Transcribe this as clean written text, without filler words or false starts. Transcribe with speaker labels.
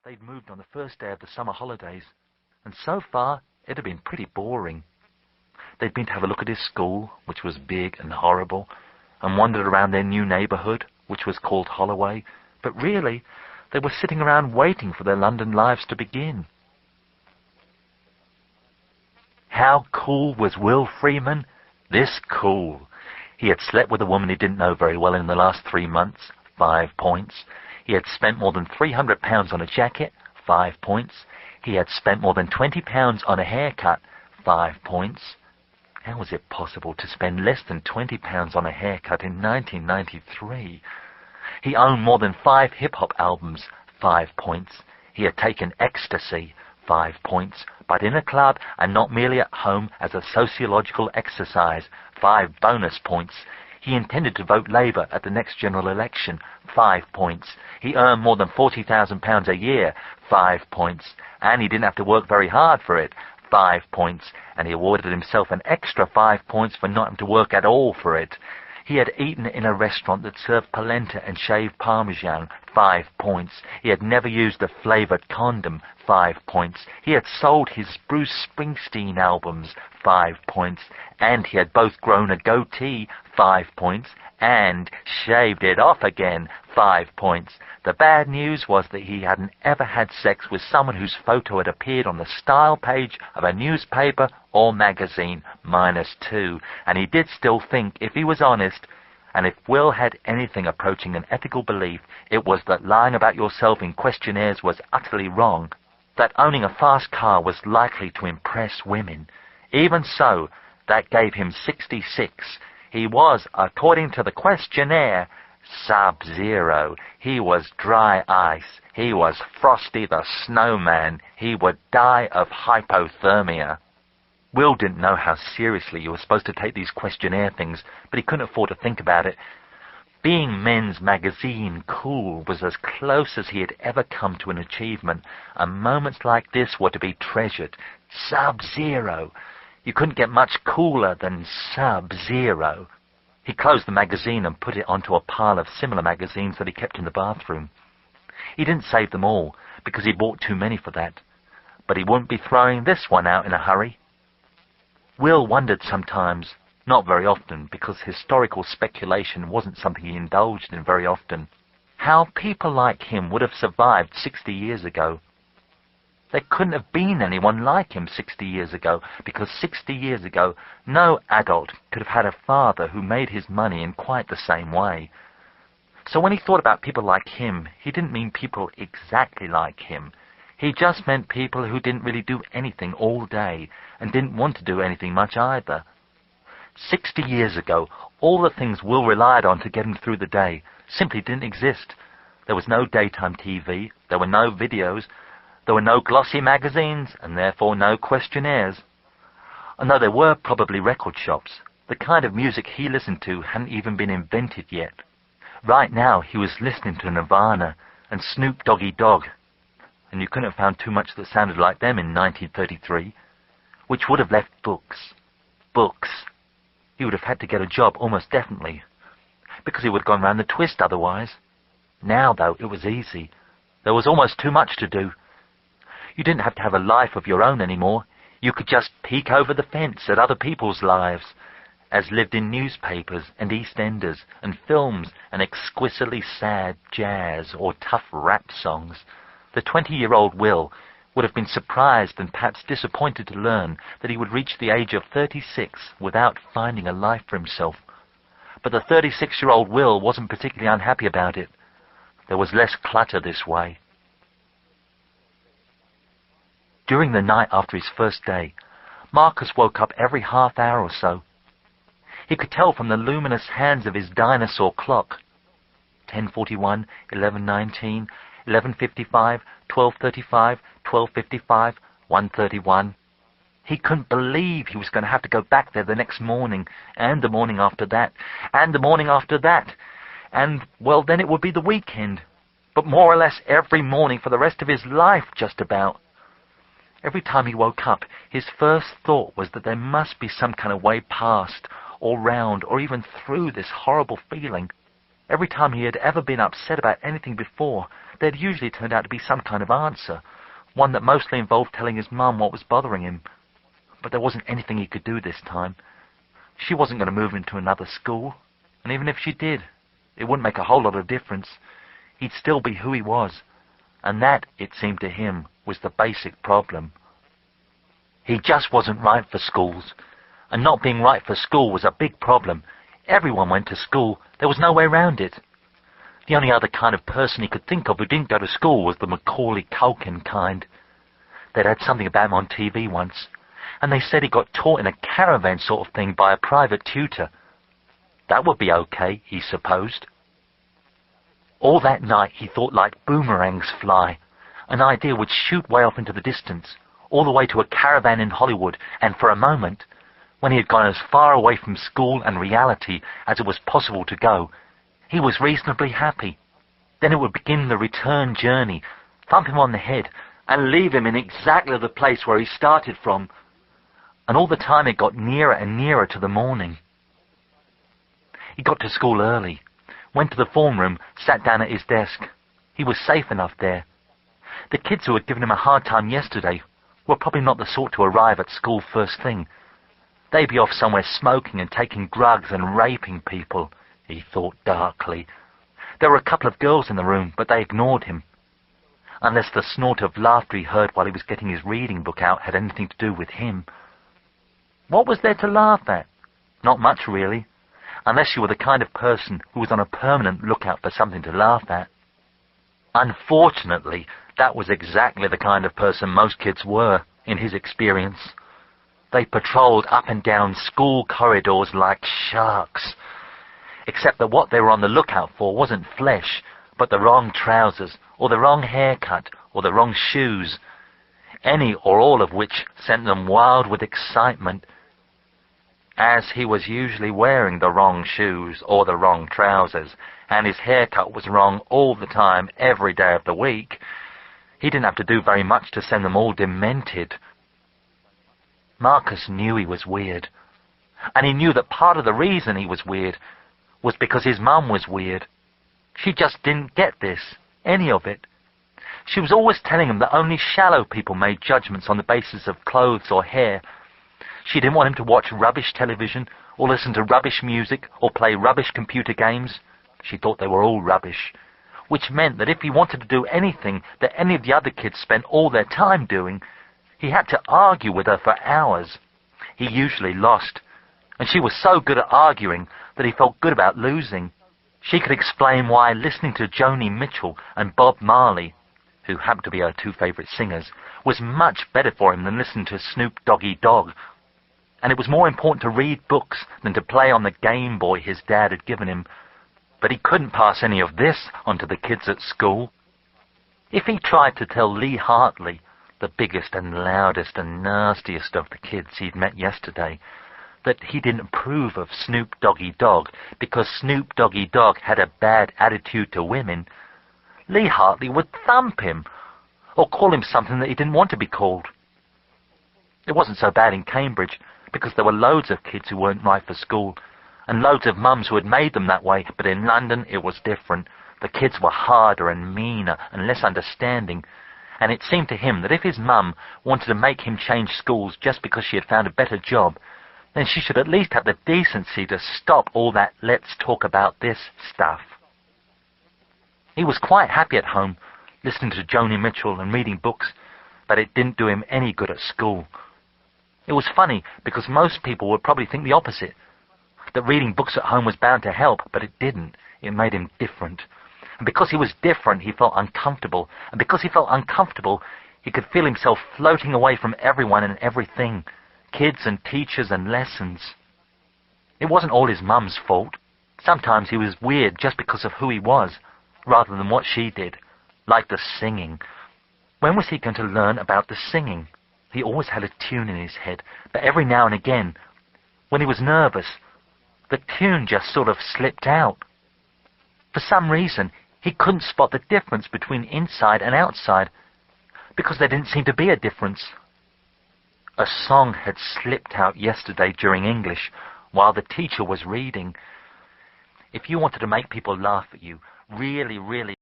Speaker 1: They'd moved on the first day of the summer holidays, and so far it had been pretty boring. They'd been to have a look at his school, which was big and horrible, and wandered around their new neighbourhood, which was called Holloway, but really they were sitting around waiting for their London lives to begin. How cool was Will Freeman? This cool. He had slept with a woman he didn't know very well in the last 3 months, 5 points. He had spent more than £300 on a jacket, 5 points. He had spent more than £20 on a haircut, 5 points. How was it possible to spend less than £20 on a haircut in 1993? He owned more than 5 hip-hop albums, 5 points. He had taken ecstasy, 5 points, but in a club and not merely at home as a sociological exercise, 5 bonus points. He intended to vote Labour at the next general election, 5 points. He earned more than £40,000 a year, 5 points. And he didn't have to work very hard for it, 5 points. And he awarded himself an extra 5 points for not having to work at all for it. He had eaten in a restaurant that served polenta and shaved parmesan, 5 points. He had never used a flavoured condom, 5 points. He had sold his Bruce Springsteen albums, 5 points. And he had both grown a goatee, 5 points, and shaved it off again, 5 points. The bad news was that he hadn't ever had sex with someone whose photo had appeared on the style page of a newspaper or magazine, -2. And he did still think, if he was honest, and if Will had anything approaching an ethical belief, it was that lying about yourself in questionnaires was utterly wrong, that owning a fast car was likely to impress women. Even so, that gave him 66. He was, according to the questionnaire, Sub-Zero. He was dry ice. He was Frosty the Snowman. He would die of hypothermia. Will didn't know how seriously you were supposed to take these questionnaire things, but he couldn't afford to think about it. Being Men's Magazine cool was as close as he had ever come to an achievement, and moments like this were to be treasured. Sub-Zero. You couldn't get much cooler than Sub-Zero. He closed the magazine and put it onto a pile of similar magazines that he kept in the bathroom. He didn't save them all, because he bought too many for that. But he wouldn't be throwing this one out in a hurry. Will wondered sometimes, not very often, because historical speculation wasn't something he indulged in very often, how people like him would have survived 60 years ago. There couldn't have been anyone like him 60 years ago, because 60 years ago no adult could have had a father who made his money in quite the same way. So when he thought about people like him, he didn't mean people exactly like him. He just meant people who didn't really do anything all day, and didn't want to do anything much either. 60 years ago, all the things Will relied on to get him through the day simply didn't exist. There was no daytime TV, there were no videos, there were no glossy magazines, and therefore no questionnaires. And though there were probably record shops, the kind of music he listened to hadn't even been invented yet. Right now he was listening to Nirvana and Snoop Doggy Dogg, and you couldn't have found too much that sounded like them in 1933, which would have left books. Books. He would have had to get a job almost definitely, because he would have gone round the twist otherwise. Now, though, it was easy. There was almost too much to do. You didn't have to have a life of your own anymore. You could just peek over the fence at other people's lives, as lived in newspapers and EastEnders and films and exquisitely sad jazz or tough rap songs. The 20-year-old Will would have been surprised and perhaps disappointed to learn that he would reach the age of 36 without finding a life for himself. But the 36-year-old Will wasn't particularly unhappy about it. There was less clutter this way. During the night after his first day, Marcus woke up every half hour or so. He could tell from the luminous hands of his dinosaur clock. 10:41, 11:19, 11:55, 12:35, 12:55, 1:31. He couldn't believe he was going to have to go back there the next morning, and the morning after that, and the morning after that. And, well, then it would be the weekend. But more or less every morning for the rest of his life, just about. Every time he woke up, his first thought was that there must be some kind of way past, or round, or even through this horrible feeling. Every time he had ever been upset about anything before, there'd usually turned out to be some kind of answer, one that mostly involved telling his mum what was bothering him. But there wasn't anything he could do this time. She wasn't going to move into another school, and even if she did, it wouldn't make a whole lot of difference. He'd still be who he was, and that, it seemed to him, was the basic problem. He just wasn't right for schools, and not being right for school was a big problem. Everyone went to school. There was no way around it. The only other kind of person he could think of who didn't go to school was the Macaulay Culkin kind. They'd had something about him on TV once, and they said he got taught in a caravan sort of thing by a private tutor. That would be okay, he supposed. All that night he thought like boomerangs fly. An idea would shoot way off into the distance, all the way to a caravan in Hollywood, and for a moment, when he had gone as far away from school and reality as it was possible to go, he was reasonably happy. Then it would begin the return journey, thump him on the head, and leave him in exactly the place where he started from. And all the time it got nearer and nearer to the morning. He got to school early, went to the form room, sat down at his desk. He was safe enough there. The kids who had given him a hard time yesterday were probably not the sort to arrive at school first thing. They'd be off somewhere smoking and taking drugs and raping people, he thought darkly. There were a couple of girls in the room, but they ignored him. Unless the snort of laughter he heard while he was getting his reading book out had anything to do with him. What was there to laugh at? Not much, really, unless you were the kind of person who was on a permanent lookout for something to laugh at. Unfortunately, that was exactly the kind of person most kids were, in his experience. They patrolled up and down school corridors like sharks. Except that what they were on the lookout for wasn't flesh, but the wrong trousers, or the wrong haircut, or the wrong shoes. Any or all of which sent them wild with excitement. As he was usually wearing the wrong shoes or the wrong trousers, and his haircut was wrong all the time, every day of the week, he didn't have to do very much to send them all demented. Marcus knew he was weird, and he knew that part of the reason he was weird was because his mum was weird. She just didn't get this, any of it. She was always telling him that only shallow people made judgments on the basis of clothes or hair. She didn't want him to watch rubbish television, or listen to rubbish music, or play rubbish computer games. She thought they were all rubbish, which meant that if he wanted to do anything that any of the other kids spent all their time doing, he had to argue with her for hours. He usually lost, and she was so good at arguing that he felt good about losing. She could explain why listening to Joni Mitchell and Bob Marley, who happened to be her two favourite singers, was much better for him than listening to Snoop Doggy Dogg. And it was more important to read books than to play on the Game Boy his dad had given him. But he couldn't pass any of this on to the kids at school. If he tried to tell Lee Hartley, the biggest and loudest and nastiest of the kids he'd met yesterday, that he didn't approve of Snoop Doggy Dogg because Snoop Doggy Dogg had a bad attitude to women, Lee Hartley would thump him, or call him something that he didn't want to be called. It wasn't so bad in Cambridge, because there were loads of kids who weren't right for school, and loads of mums who had made them that way, but in London it was different. The kids were harder and meaner and less understanding, and it seemed to him that if his mum wanted to make him change schools just because she had found a better job, then she should at least have the decency to stop all that let's talk about this stuff. He was quite happy at home, listening to Joni Mitchell and reading books, but it didn't do him any good at school. It was funny, because most people would probably think the opposite, that reading books at home was bound to help, but it didn't. It made him different. And because he was different, he felt uncomfortable. And because he felt uncomfortable, he could feel himself floating away from everyone and everything, kids and teachers and lessons. It wasn't all his mum's fault. Sometimes he was weird just because of who he was, rather than what she did, like the singing. When was he going to learn about the singing? He always had a tune in his head, but every now and again, when he was nervous, the tune just sort of slipped out. For some reason, he couldn't spot the difference between inside and outside, because there didn't seem to be a difference. A song had slipped out yesterday during English, while the teacher was reading. If you wanted to make people laugh at you, really, really